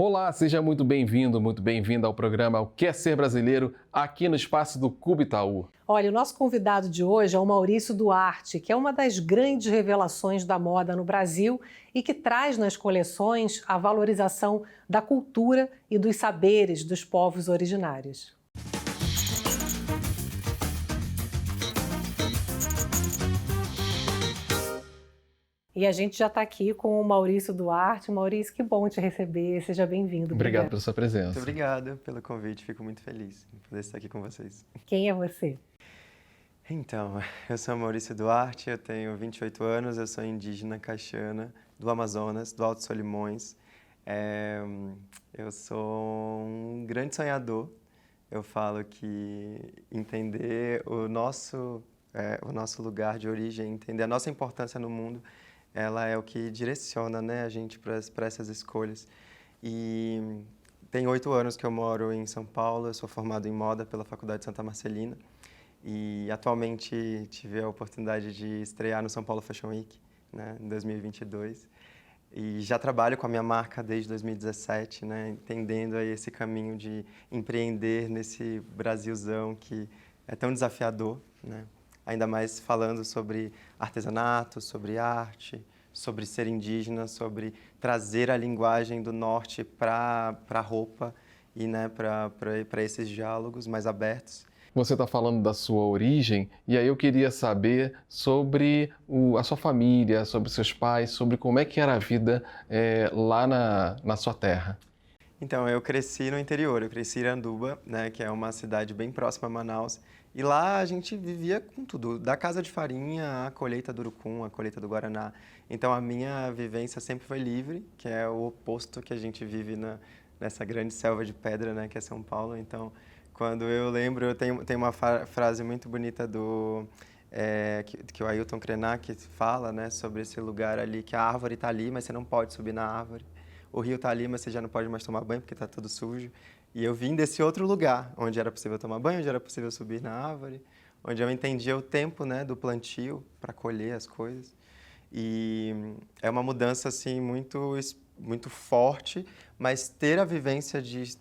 Olá, seja muito bem-vindo, muito bem-vinda ao programa O Que é Ser Brasileiro, aqui no espaço do Clube Itaú. Olha, o nosso convidado de hoje é o Maurício Duarte, que é uma das grandes revelações da moda no Brasil e que traz nas coleções a valorização da cultura e dos saberes dos povos originários. E a gente já está aqui com o Maurício Duarte. Maurício, que bom te receber, seja bem-vindo. Obrigado pela sua presença. Muito obrigado pelo convite, fico muito feliz em poder estar aqui com vocês. Quem é você? Então, eu sou Maurício Duarte, eu tenho 28 anos, eu sou indígena caixana do Amazonas, do Alto Solimões. Eu sou um grande sonhador. Eu falo que entender o nosso lugar de origem, entender a nossa importância no mundo, ela é o que direciona, né, a gente para essas escolhas. E tem 8 anos que eu moro em São Paulo, eu sou formado em moda pela Faculdade de Santa Marcelina e atualmente tive a oportunidade de estrear no São Paulo Fashion Week, né, em 2022. E já trabalho com a minha marca desde 2017, né, entendendo aí esse caminho de empreender nesse Brasilzão que é tão desafiador, né? Ainda mais falando sobre artesanato, sobre arte, sobre ser indígena, sobre trazer a linguagem do norte para a roupa e, né, para esses diálogos mais abertos. Você está falando da sua origem e aí eu queria saber sobre a sua família, sobre seus pais, sobre como é que era a vida lá na sua terra. Então, eu cresci no interior, eu cresci em Iranduba, né, que é uma cidade bem próxima a Manaus, e lá a gente vivia com tudo, da casa de farinha, a colheita do urucum, a colheita do guaraná. Então, a minha vivência sempre foi livre, que é o oposto que a gente vive nessa grande selva de pedra, né, que é São Paulo. Então, quando eu lembro, eu tenho uma frase muito bonita que o Ailton Krenak fala, né, sobre esse lugar ali, que a árvore está ali, mas você não pode subir na árvore. O rio está ali, mas você já não pode mais tomar banho porque está tudo sujo. E eu vim desse outro lugar, onde era possível tomar banho, onde era possível subir na árvore, onde eu entendia o tempo, né, do plantio para colher as coisas. E é uma mudança assim muito forte, mas ter a vivência de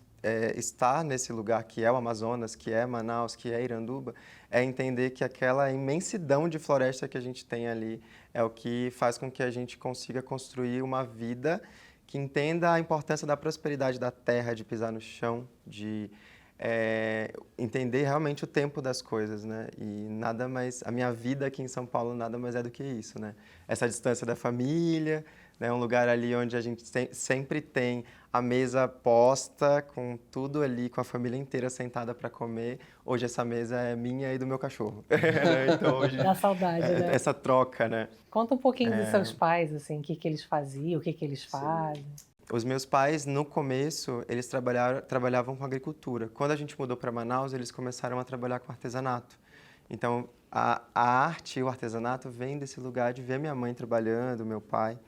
estar nesse lugar que é o Amazonas, que é Manaus, que é Iranduba, é entender que aquela imensidão de floresta que a gente tem ali é o que faz com que a gente consiga construir uma vida que entenda a importância da prosperidade da terra, de pisar no chão, de entender realmente o tempo das coisas, né? E nada mais, a minha vida aqui em São Paulo nada mais é do que isso, né? Essa distância da família, né? Um lugar ali onde a gente sempre tem a mesa posta, com tudo ali, com a família inteira sentada para comer. Hoje essa mesa é minha e do meu cachorro. Então hoje Dá saudade, né? essa troca, né? Conta um pouquinho dos seus pais, assim, o que eles faziam, o que eles fazem. Os meus pais, no começo, eles trabalhavam com agricultura. Quando a gente mudou para Manaus, eles começaram a trabalhar com artesanato. Então, a arte e o artesanato vêm desse lugar de ver minha mãe trabalhando, meu pai.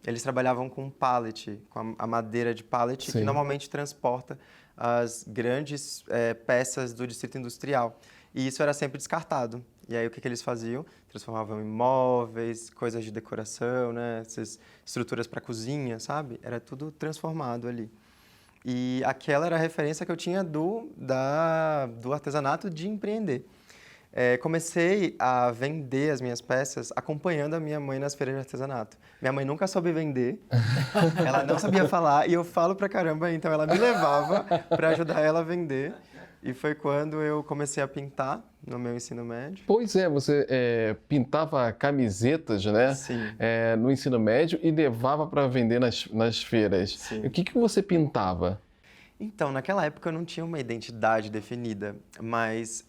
Eles trabalhavam com pallet, com a madeira de pallet, Sim. que normalmente transporta as grandes peças do distrito industrial. E isso era sempre descartado. E aí o que eles faziam? Transformavam em móveis, coisas de decoração, né? Essas estruturas para cozinha, sabe? Era tudo transformado ali. E aquela era a referência que eu tinha do artesanato de empreender. Comecei a vender as minhas peças acompanhando a minha mãe nas feiras de artesanato. Minha mãe nunca soube vender, ela não sabia falar, e eu falo pra caramba, então ela me levava para ajudar ela a vender. E foi quando eu comecei a pintar no meu ensino médio. Pois é, você pintava camisetas, né? Sim. No ensino médio e levava para vender nas feiras. Sim. O que você pintava? Então, naquela época eu não tinha uma identidade definida, mas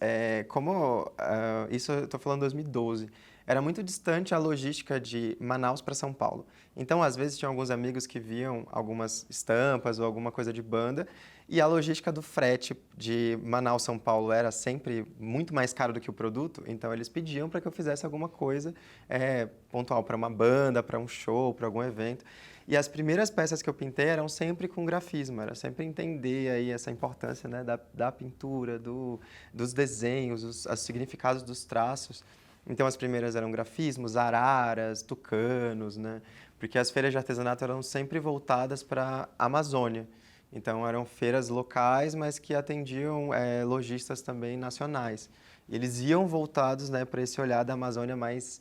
isso eu estou falando 2012, era muito distante a logística de Manaus para São Paulo. Então, às vezes, tinha alguns amigos que viam algumas estampas ou alguma coisa de banda, e a logística do frete de Manaus-São Paulo era sempre muito mais caro do que o produto, então eles pediam para que eu fizesse alguma coisa pontual para uma banda, para um show, para algum evento. E as primeiras peças que eu pintei eram sempre com grafismo, era sempre entender aí essa importância, né, da pintura, dos desenhos, os significados dos traços. Então, as primeiras eram grafismos, araras, tucanos, né? porque as feiras de artesanato eram sempre voltadas para a Amazônia. Então, eram feiras locais, mas que atendiam lojistas também nacionais. E eles iam voltados, né, para esse olhar da Amazônia mais,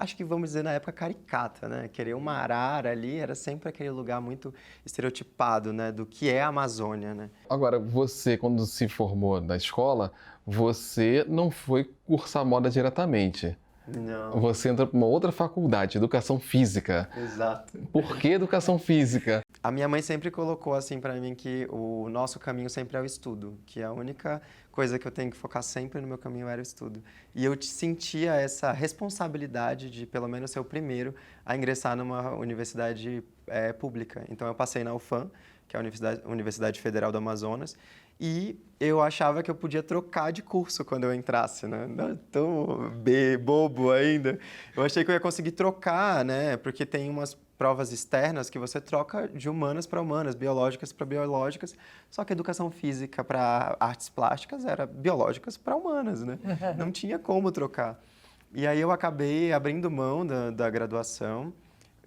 acho que vamos dizer na época caricata, né? Querer uma arara ali era sempre aquele lugar muito estereotipado, né, do que é a Amazônia, né? Agora, você, quando se formou na escola, você não foi cursar moda diretamente. Não, Você entrou para uma outra faculdade, educação física. exato. Por que educação física? A minha mãe sempre colocou assim para mim que o nosso caminho sempre é o estudo, que a única coisa que eu tenho que focar sempre no meu caminho era o estudo. E eu sentia essa responsabilidade de pelo menos ser o primeiro a ingressar numa universidade pública. Então eu passei na UFAM, que é a Universidade Federal do Amazonas, e eu achava que eu podia trocar de curso quando eu entrasse, né? Não tão bobo ainda. Eu achei que eu ia conseguir trocar, né? Porque tem umas provas externas que você troca de humanas para humanas, biológicas para biológicas, só que educação física para artes plásticas era biológicas para humanas, né? Não tinha como trocar. E aí eu acabei abrindo mão da graduação,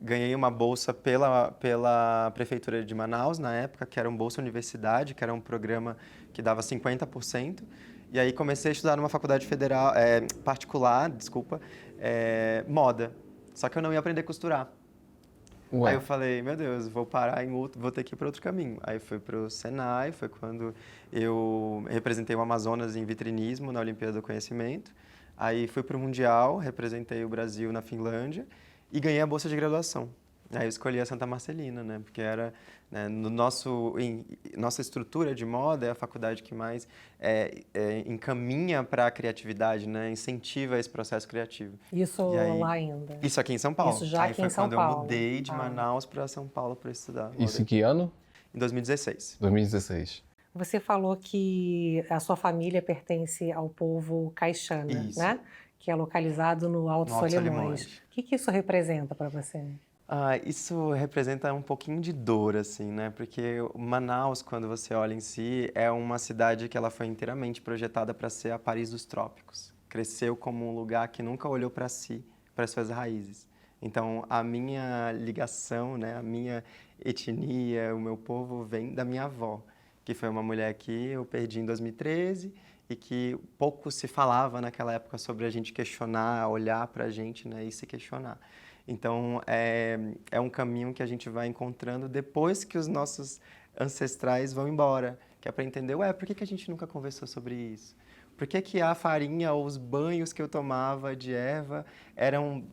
ganhei uma bolsa pela Prefeitura de Manaus, na época, que era um Bolsa Universidade, que era um programa que dava 50%. E aí comecei a estudar numa faculdade federal, particular, desculpa, moda. Só que eu não ia aprender a costurar. Ué, Aí eu falei, meu Deus, vou parar vou ter que ir para outro caminho. Aí fui para o Senai, foi quando eu representei o Amazonas em vitrinismo na Olimpíada do Conhecimento. Aí fui para o Mundial, representei o Brasil na Finlândia e ganhei a bolsa de graduação. Aí eu escolhi a Santa Marcelina, né? Porque era, né, nossa estrutura de moda é a faculdade que mais encaminha para a criatividade, né? Incentiva esse processo criativo. Isso E aí, lá ainda. isso aqui em São Paulo. Isso já Aí aqui foi em São quando eu Paulo. mudei de Ah. Manaus para São Paulo para estudar isso moda. em que ano? Em 2016. 2016. Você falou que a sua família pertence ao povo caixana, Isso. né? Que é localizado no Alto No Alto Solimões. Solimões. O que isso representa para você? Isso representa um pouquinho de dor, assim, né? Porque Manaus, quando você olha em si, é uma cidade que ela foi inteiramente projetada para ser a Paris dos trópicos. Cresceu como um lugar que nunca olhou para si, para suas raízes. Então, a minha ligação, né? A minha etnia, o meu povo vem da minha avó, que foi uma mulher que eu perdi em 2013 e que pouco se falava naquela época sobre a gente questionar, olhar para a gente, né? E se questionar. Então, é um caminho que a gente vai encontrando depois que os nossos ancestrais vão embora, que é para entender, por que a gente nunca conversou sobre isso? Por que a farinha ou os banhos que eu tomava de erva eram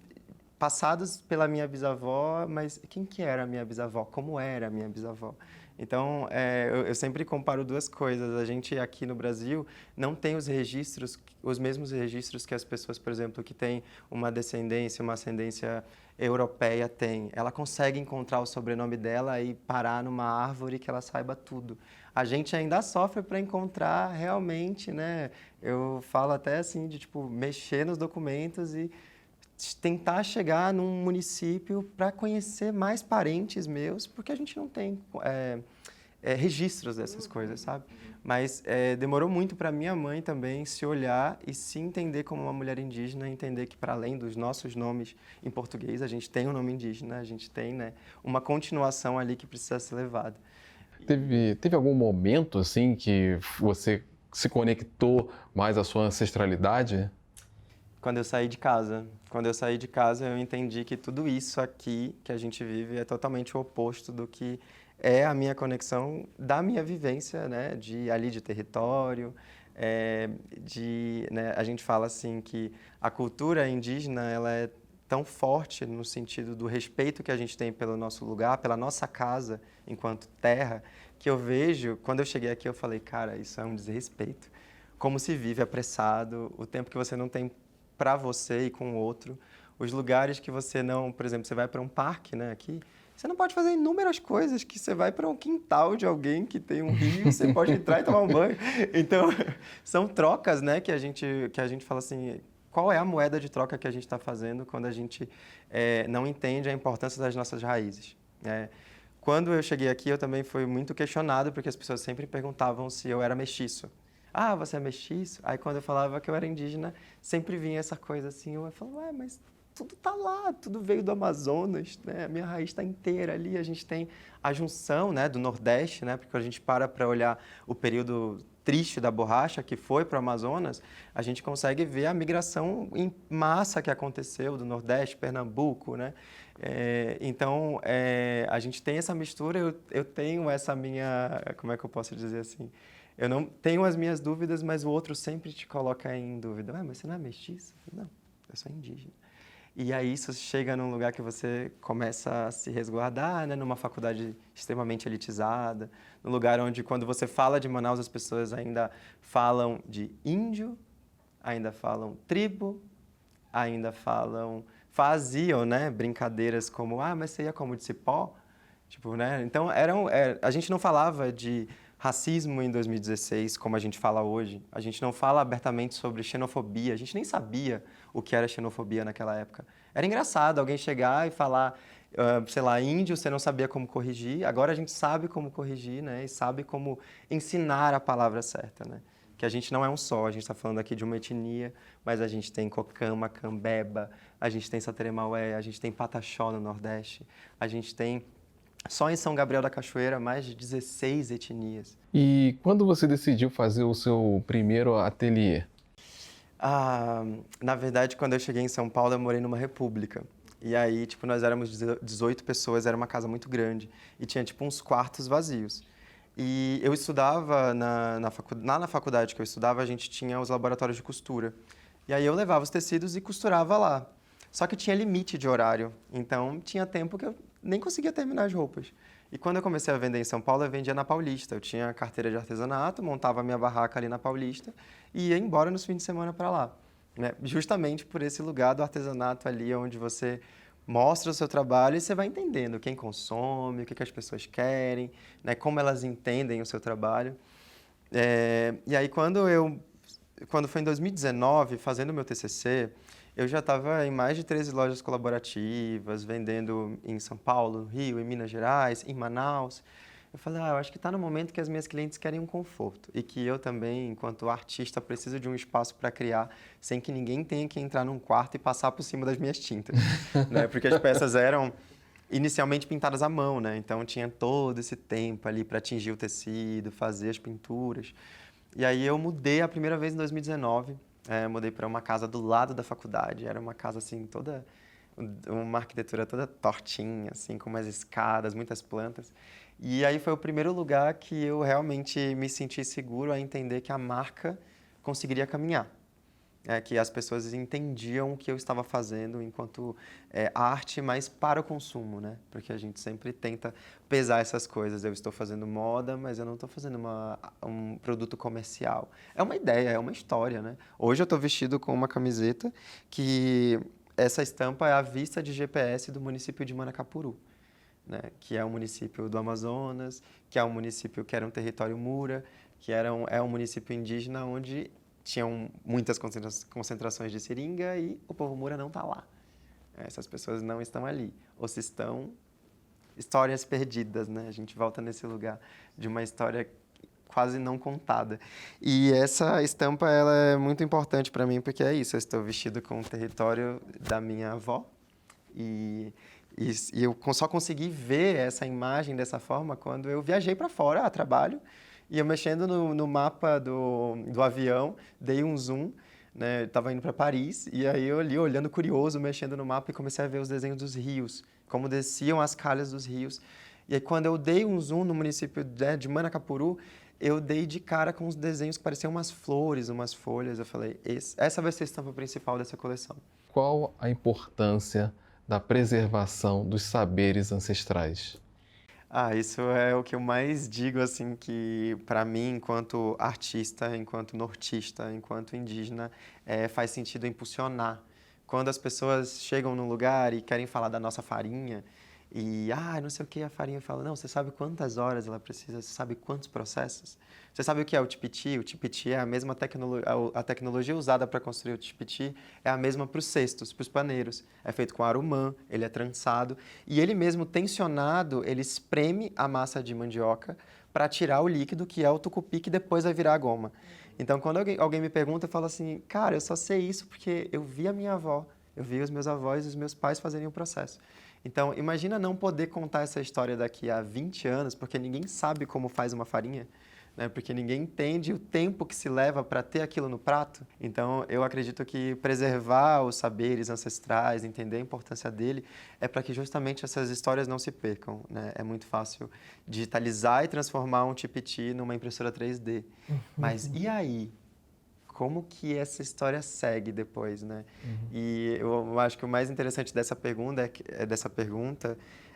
passados pela minha bisavó, mas quem que era a minha bisavó? Como era a minha bisavó? Então, eu sempre comparo duas coisas. A gente aqui no Brasil não tem os mesmos registros que as pessoas, por exemplo, que têm uma ascendência europeia têm. Ela consegue encontrar o sobrenome dela e parar numa árvore que ela saiba tudo. A gente ainda sofre para encontrar realmente, né? Eu falo até assim de tipo mexer nos documentos e tentar chegar num município para conhecer mais parentes meus, porque a gente não tem registros dessas coisas, sabe? Mas demorou muito para minha mãe também se olhar e se entender como uma mulher indígena, entender que para além dos nossos nomes em português, a gente tem um nome indígena, a gente tem, né, uma continuação ali que precisa ser levada. Teve algum momento, assim, que você se conectou mais à sua ancestralidade? Quando eu saí de casa. Quando eu saí de casa, eu entendi que tudo isso aqui que a gente vive é totalmente o oposto do que é a minha conexão da minha vivência, né, de território, né, a gente fala assim que a cultura indígena, ela é tão forte no sentido do respeito que a gente tem pelo nosso lugar, pela nossa casa enquanto terra, que eu vejo, quando eu cheguei aqui, eu falei, cara, isso é um desrespeito. Como se vive apressado, o tempo que você não tem para você e com o outro, os lugares que você não, por exemplo, você vai para um parque, né, aqui, você não pode fazer inúmeras coisas, que você vai para um quintal de alguém que tem um rio, você pode entrar e tomar um banho. Então, são trocas, né, que a gente fala assim, qual é a moeda de troca que a gente está fazendo quando a gente não entende a importância das nossas raízes, né? Quando eu cheguei aqui, eu também fui muito questionado, porque as pessoas sempre perguntavam se eu era mestiço. Você é mestiço? Aí quando eu falava que eu era indígena, sempre vinha essa coisa assim, eu falava, mas tudo tá lá, tudo veio do Amazonas, né? A minha raiz está inteira ali. A gente tem a junção, né, do Nordeste, né? Porque a gente para olhar o período triste da borracha que foi para o Amazonas, a gente consegue ver a migração em massa que aconteceu do Nordeste, Pernambuco, né? Então, a gente tem essa mistura, eu tenho essa minha, como é que eu posso dizer assim? Eu não tenho as minhas dúvidas, mas o outro sempre te coloca em dúvida. Mas você não é mestiço? Não, eu sou indígena. E aí isso chega num lugar que você começa a se resguardar, né? Numa faculdade extremamente elitizada, num lugar onde quando você fala de Manaus as pessoas ainda falam de índio, ainda falam tribo, ainda faziam, né, brincadeiras como, mas você ia como de cipó? Tipo, né? Então, a gente não falava de racismo em 2016 como a gente fala hoje. A gente não fala abertamente sobre xenofobia. A gente nem sabia o que era xenofobia naquela época. Era engraçado alguém chegar e falar, sei lá, índio, você não sabia como corrigir. Agora a gente sabe como corrigir, né? E sabe como ensinar a palavra certa, né? Que a gente não é um só, a gente está falando aqui de uma etnia, mas a gente tem Cocama, Cambeba, a gente tem Sateremaué, a gente tem Pataxó no Nordeste, a gente tem, só em São Gabriel da Cachoeira, mais de 16 etnias. E quando você decidiu fazer o seu primeiro ateliê? Na verdade, quando eu cheguei em São Paulo, eu morei numa república. E aí, tipo, nós éramos 18 pessoas, era uma casa muito grande, e tinha, tipo, uns quartos vazios. E eu estudava na faculdade que eu estudava, a gente tinha os laboratórios de costura. E aí eu levava os tecidos e costurava lá. Só que tinha limite de horário, então tinha tempo que eu nem conseguia terminar as roupas. E quando eu comecei a vender em São Paulo, eu vendia na Paulista. Eu tinha carteira de artesanato, montava a minha barraca ali na Paulista e ia embora nos fins de semana para lá, né? Justamente por esse lugar do artesanato ali, onde você mostra o seu trabalho e você vai entendendo quem consome, o que as pessoas querem, né? Como elas entendem o seu trabalho. E aí, quando foi em 2019, fazendo o meu TCC, eu já estava em mais de 13 lojas colaborativas, vendendo em São Paulo, no Rio, em Minas Gerais, em Manaus. Eu falei, eu acho que está no momento que as minhas clientes querem um conforto e que eu também, enquanto artista, preciso de um espaço para criar sem que ninguém tenha que entrar num quarto e passar por cima das minhas tintas, né? Porque as peças eram inicialmente pintadas à mão, né? Então tinha todo esse tempo ali para atingir o tecido, fazer as pinturas. E aí eu mudei a primeira vez em 2019, mudei para uma casa do lado da faculdade. Era uma casa assim toda, uma arquitetura toda tortinha, assim, com umas escadas, muitas plantas. E aí foi o primeiro lugar que eu realmente me senti seguro a entender que a marca conseguiria caminhar. Que as pessoas entendiam o que eu estava fazendo enquanto arte, mas para o consumo, né? Porque a gente sempre tenta pesar essas coisas. Eu estou fazendo moda, mas eu não estou fazendo um produto comercial. É uma ideia, é uma história, né? Hoje eu estou vestido com uma camiseta que essa estampa é a vista de GPS do município de Manacapuru, né? Que é um município do Amazonas, que é um município que era um território Mura, que é um município indígena onde tinham muitas concentrações de seringa e o povo Mura não está lá. Essas pessoas não estão ali. Ou se estão, histórias perdidas, né? A gente volta nesse lugar de uma história quase não contada. E essa estampa, ela é muito importante para mim, porque é isso, eu estou vestido com o território da minha avó e eu só consegui ver essa imagem dessa forma quando eu viajei para fora a trabalho. E eu mexendo no mapa do avião, dei um zoom, né? Estava indo para Paris, e aí eu ali olhando curioso, mexendo no mapa e comecei a ver os desenhos dos rios, como desciam as calhas dos rios. E aí quando eu dei um zoom no município de Manacapuru, eu dei de cara com os desenhos que pareciam umas flores, umas folhas. Eu falei, essa vai ser a estampa principal dessa coleção. Qual a importância da preservação dos saberes ancestrais? Isso é o que eu mais digo, assim, que para mim, enquanto artista, enquanto nortista, enquanto indígena, faz sentido impulsionar. Quando as pessoas chegam num lugar e querem falar da nossa farinha, e, não sei o que, a farinha fala, não, você sabe quantas horas ela precisa, você sabe quantos processos? Você sabe o que é o tipiti? O tipiti é a mesma a tecnologia usada para construir o tipiti é a mesma para os cestos, para os paneiros. É feito com arumã, ele é trançado e ele mesmo tensionado, ele espreme a massa de mandioca para tirar o líquido que é o tucupi, que depois vai virar a goma. Então, quando alguém me pergunta, eu falo assim, cara, eu só sei isso porque eu vi a minha avó Eu vi os meus avós e os meus pais fazerem o processo. Então, imagina não poder contar essa história daqui a 20 anos, porque ninguém sabe como faz uma farinha, né? Porque ninguém entende o tempo que se leva para ter aquilo no prato. Então, eu acredito que preservar os saberes ancestrais, entender a importância dele, é para que justamente essas histórias não se percam, né? É muito fácil digitalizar e transformar um tipiti numa impressora 3D. Mas e aí? Como que essa história segue depois, né? E eu acho que o mais interessante dessa pergunta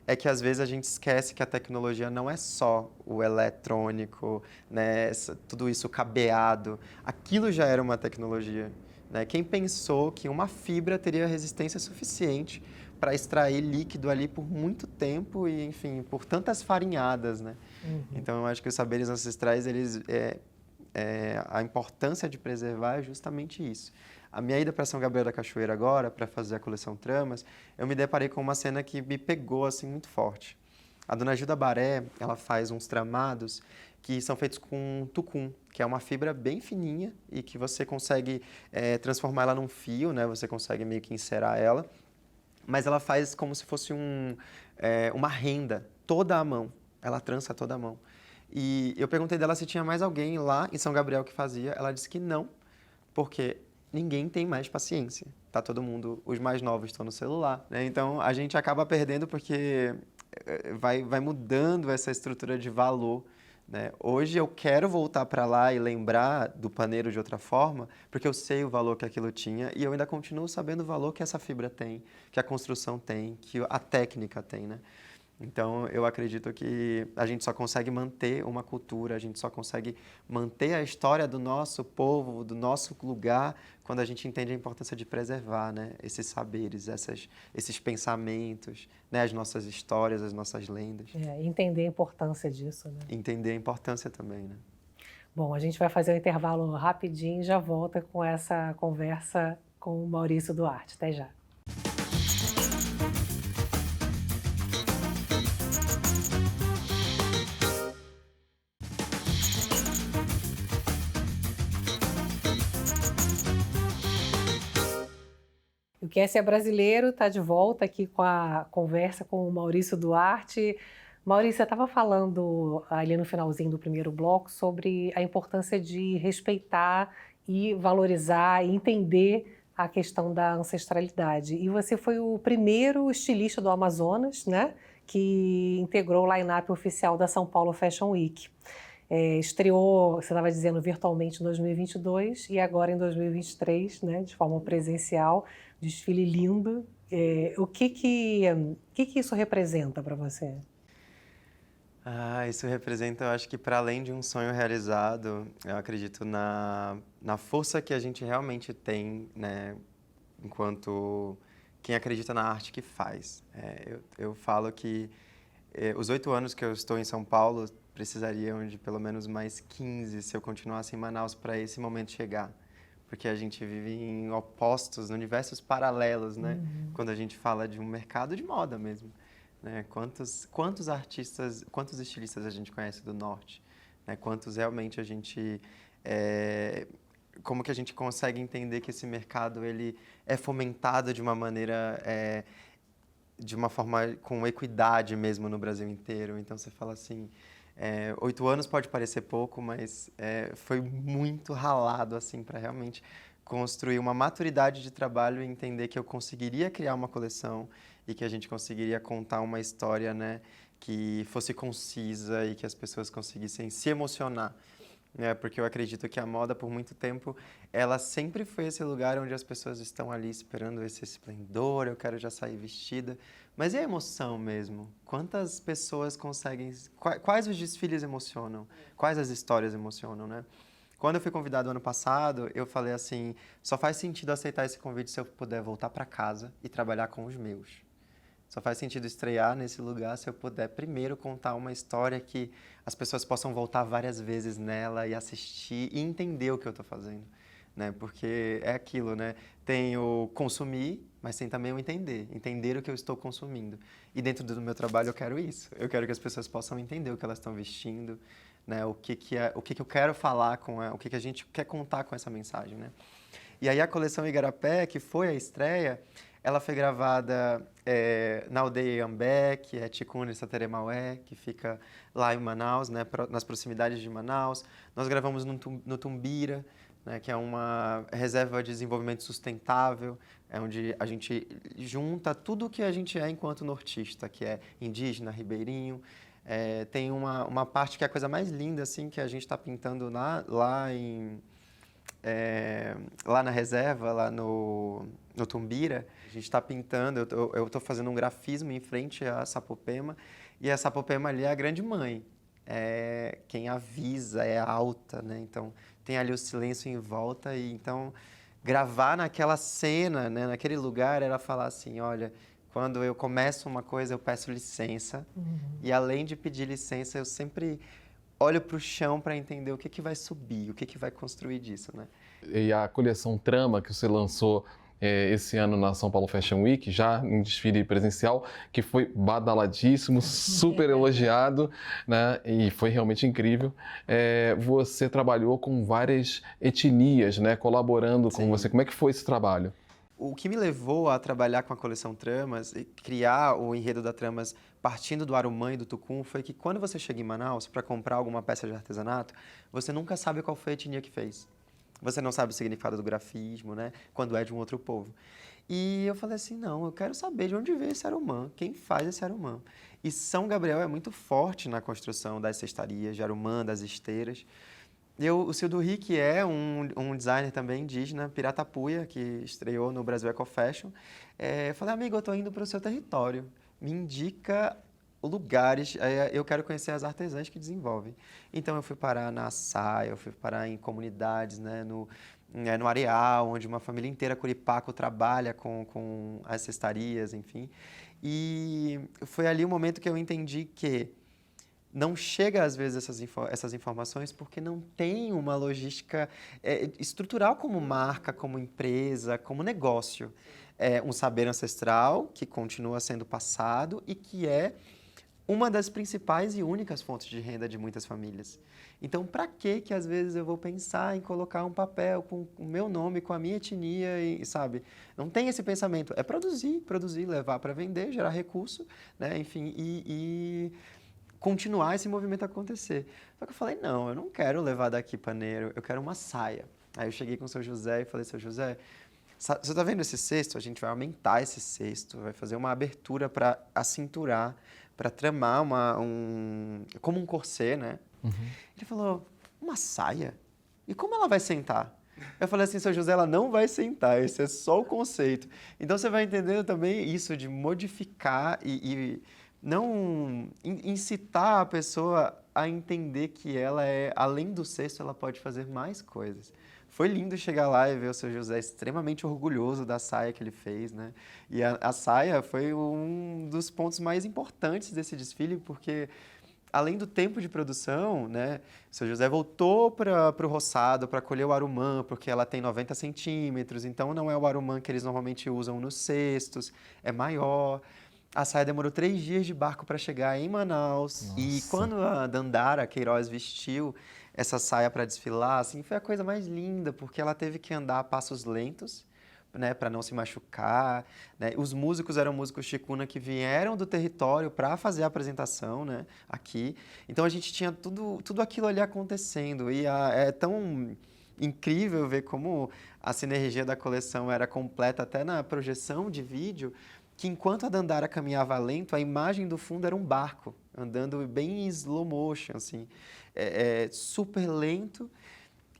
é que às vezes a gente esquece que a tecnologia não é só o eletrônico, né? Tudo isso cabeado. Aquilo já era uma tecnologia, né? Quem pensou que uma fibra teria resistência suficiente para extrair líquido ali por muito tempo e, enfim, por tantas farinhadas, né? Então, eu acho que os saberes ancestrais, a importância de preservar é justamente isso. A minha ida para São Gabriel da Cachoeira agora, para fazer a coleção Tramas, eu me deparei com uma cena que me pegou assim muito forte. A dona Gilda Baré, ela faz uns tramados que são feitos com tucum, que é uma fibra bem fininha e que você consegue transformar ela num fio, né? Você consegue meio que encerar ela, mas ela faz como se fosse uma renda toda à mão. Ela trança toda à mão. E eu perguntei dela se tinha mais alguém lá em São Gabriel que fazia. Ela disse que não, porque ninguém tem mais paciência. Tá todo mundo, os mais novos estão no celular, né? Então a gente acaba perdendo porque vai mudando essa estrutura de valor, né? Hoje eu quero voltar para lá e lembrar do paneiro de outra forma, porque eu sei o valor que aquilo tinha e eu ainda continuo sabendo o valor que essa fibra tem, que a construção tem, que a técnica tem, né? Então, eu acredito que a gente só consegue manter uma cultura, a gente só consegue manter a história do nosso povo, do nosso lugar, quando a gente entende a importância de preservar, né, esses saberes, esses pensamentos, né, as nossas histórias, as nossas lendas. Entender a importância disso, né? Entender a importância também, né? Bom, a gente vai fazer um intervalo rapidinho e já volta com essa conversa com o Maurício Duarte. Até já. O QS é Brasileiro está de volta aqui com a conversa com o Maurício Duarte. Maurício, você estava falando ali no finalzinho do primeiro bloco sobre a importância de respeitar e valorizar e entender a questão da ancestralidade. E você foi o primeiro estilista do Amazonas, né, que integrou o line-up oficial da São Paulo Fashion Week. Estreou, você estava dizendo, virtualmente em 2022 e agora em 2023, né, de forma presencial, desfile lindo. O que isso representa para você? Isso representa, eu acho que para além de um sonho realizado, eu acredito na força que a gente realmente tem, né, enquanto quem acredita na arte que faz. Eu falo que os 8 anos que eu estou em São Paulo precisariam de pelo menos mais 15 se eu continuasse em Manaus para esse momento chegar. Porque a gente vive em opostos, universos paralelos, né? Quando a gente fala de um mercado de moda mesmo. Né? Quantos artistas, quantos estilistas a gente conhece do Norte? Né? Quantos realmente a gente... como que a gente consegue entender que esse mercado ele é fomentado de uma maneira... de uma forma com equidade mesmo no Brasil inteiro. Então, você fala assim... 8 anos pode parecer pouco, mas foi muito ralado assim para realmente construir uma maturidade de trabalho e entender que eu conseguiria criar uma coleção e que a gente conseguiria contar uma história, né, que fosse concisa e que as pessoas conseguissem se emocionar. Porque eu acredito que a moda, por muito tempo, ela sempre foi esse lugar onde as pessoas estão ali esperando esse esplendor, eu quero já sair vestida. Mas e a emoção mesmo? Quantas pessoas conseguem... Quais os desfiles emocionam? Quais as histórias emocionam, né? Quando eu fui convidado ano passado, eu falei assim, só faz sentido aceitar esse convite se eu puder voltar para casa e trabalhar com os meus. Só faz sentido estrear nesse lugar se eu puder primeiro contar uma história que as pessoas possam voltar várias vezes nela e assistir e entender o que eu estou fazendo, né? Porque é aquilo, né? Tem o consumir, mas tem também o entender o que eu estou consumindo. E dentro do meu trabalho eu quero isso. Eu quero que as pessoas possam entender o que elas estão vestindo, né? O que eu quero falar o que a gente quer contar com essa mensagem, né? E aí a coleção Igarapé, que foi a estreia, ela foi gravada na aldeia Iambé, que é Ticuna e Sateremaué, que fica lá em Manaus, né, nas proximidades de Manaus. Nós gravamos no Tumbira, né, que é uma reserva de desenvolvimento sustentável, é onde a gente junta tudo o que a gente é enquanto nortista, que é indígena, ribeirinho. Tem uma parte que é a coisa mais linda, assim, que a gente está pintando lá na reserva, lá no Tumbira. A gente está pintando, eu estou fazendo um grafismo em frente à Sapopema, e a Sapopema ali é a grande mãe. Quem avisa, é alta, né? Então, tem ali o silêncio em volta, e então gravar naquela cena, né, naquele lugar, era falar assim, olha, quando eu começo uma coisa, eu peço licença, e além de pedir licença, eu sempre olho para o chão para entender o que vai subir, o que vai construir disso, né? E a coleção Trama que você lançou esse ano na São Paulo Fashion Week, já em desfile presencial, que foi badaladíssimo, super elogiado, né? E foi realmente incrível. Você trabalhou com várias etnias, né? Colaborando com você. Como é que foi esse trabalho? O que me levou a trabalhar com a coleção Tramas e criar o enredo da Tramas partindo do Arumã e do Tucum foi que quando você chega em Manaus para comprar alguma peça de artesanato, você nunca sabe qual foi a etnia que fez. Você não sabe o significado do grafismo, né? Quando é de um outro povo. E eu falei assim, não, eu quero saber de onde veio esse Arumã, quem faz esse Arumã. E São Gabriel é muito forte na construção das cestarias, de Arumã, das esteiras. O Cildo Rick é um designer também indígena, Piratapuia, que estreou no Brasil Eco Fashion. Eu falei, amigo, eu estou indo para o seu território, me indica lugares, eu quero conhecer as artesãs que desenvolvem. Então, eu fui parar na Açaia, eu fui parar em comunidades, né, no Areal, onde uma família inteira curipaco trabalha com as cestarias, enfim. E foi ali o momento que eu entendi que não chega, às vezes, essas informações porque não tem uma logística estrutural como marca, como empresa, como negócio. É um saber ancestral que continua sendo passado e que é uma das principais e únicas fontes de renda de muitas famílias. Então, para que às vezes eu vou pensar em colocar um papel com o meu nome, com a minha etnia, e sabe? Não tem esse pensamento. É produzir, levar para vender, gerar recurso, né? Enfim, e continuar esse movimento acontecer. Só que eu falei, não, eu não quero levar daqui paneiro, eu quero uma saia. Aí eu cheguei com o seu José e falei, seu José, você está vendo esse cesto? A gente vai aumentar esse cesto, vai fazer uma abertura para acinturar, para tramar como um corset, né? Ele falou, uma saia? E como ela vai sentar? Eu falei assim, seu José, ela não vai sentar, esse é só o conceito. Então você vai entendendo também isso de modificar e não incitar a pessoa a entender que ela além do cesto, ela pode fazer mais coisas. Foi lindo chegar lá e ver o seu José extremamente orgulhoso da saia que ele fez, né? E a saia foi um dos pontos mais importantes desse desfile, porque além do tempo de produção, né, o seu José voltou para o roçado para colher o arumã, porque ela tem 90 centímetros, então não é o arumã que eles normalmente usam nos cestos, é maior. A saia demorou 3 dias de barco para chegar em Manaus. Nossa. E quando a Dandara Queiroz vestiu essa saia para desfilar, assim, foi a coisa mais linda, porque ela teve que andar a passos lentos, né, para não se machucar, né? Os músicos eram músicos Ticuna que vieram do território para fazer a apresentação, né, aqui. Então a gente tinha tudo aquilo ali acontecendo. E é tão incrível ver como a sinergia da coleção era completa até na projeção de vídeo, que enquanto a Dandara caminhava lento, a imagem do fundo era um barco, andando bem em slow motion, assim, super lento.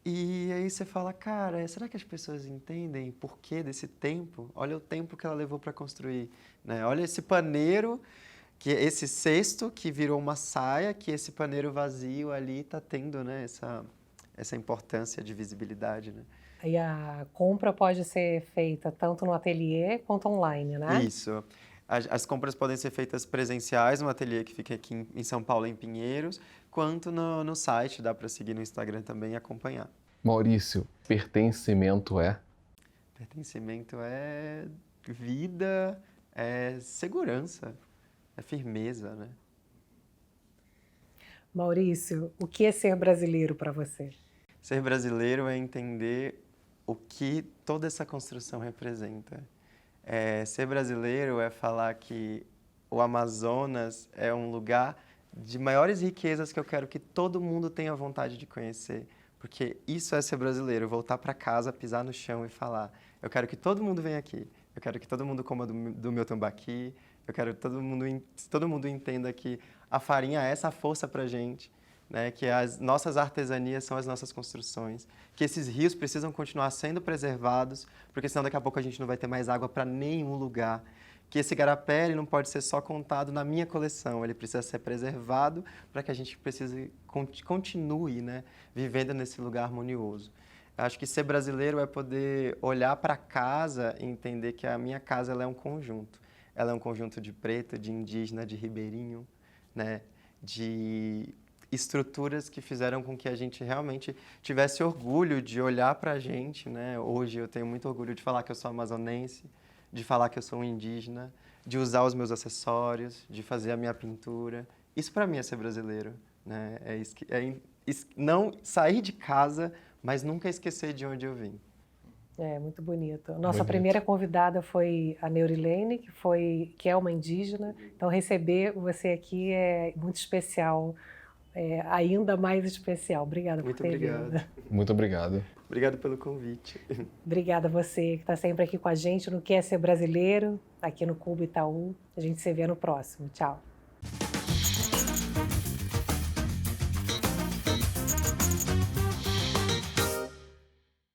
E aí você fala, cara, será que as pessoas entendem por que desse tempo? Olha o tempo que ela levou para construir, né? Olha esse paneiro, que esse cesto que virou uma saia, que esse paneiro vazio ali está tendo, né, essa importância de visibilidade, né? E a compra pode ser feita tanto no ateliê quanto online, né? Isso. As compras podem ser feitas presenciais no ateliê que fica aqui em São Paulo, em Pinheiros, quanto no site, dá para seguir no Instagram também e acompanhar. Maurício, pertencimento é? Pertencimento é vida, é segurança, é firmeza, né? Maurício, o que é ser brasileiro para você? Ser brasileiro é entender o que toda essa construção representa. Ser brasileiro é falar que o Amazonas é um lugar de maiores riquezas que eu quero que todo mundo tenha vontade de conhecer. Porque isso é ser brasileiro, voltar para casa, pisar no chão e falar: eu quero que todo mundo venha aqui, eu quero que todo mundo coma do meu tambaqui, eu quero que todo mundo entenda que a farinha é essa força para a gente, né? Que as nossas artesanias são as nossas construções, que esses rios precisam continuar sendo preservados, porque senão daqui a pouco a gente não vai ter mais água para nenhum lugar. Que esse igarapé ele não pode ser só contado na minha coleção, ele precisa ser preservado para que a gente continue, né, vivendo nesse lugar harmonioso. Eu acho que ser brasileiro é poder olhar para casa e entender que a minha casa ela é um conjunto. Ela é um conjunto de preto, de indígena, de ribeirinho, né, de estruturas que fizeram com que a gente realmente tivesse orgulho de olhar para a gente, né? Hoje eu tenho muito orgulho de falar que eu sou amazonense, de falar que eu sou um indígena, de usar os meus acessórios, de fazer a minha pintura. Isso para mim é ser brasileiro, né? Não sair de casa, mas nunca esquecer de onde eu vim. É, muito bonito. Nossa primeira convidada foi a Neurilene, que é uma indígena. Então, receber você aqui é muito especial, ainda mais especial. Obrigada por ter vindo. Muito obrigado. Obrigado pelo convite. Obrigada a você que está sempre aqui com a gente no Quer Ser Brasileiro, aqui no Cubo Itaú. A gente se vê no próximo. Tchau.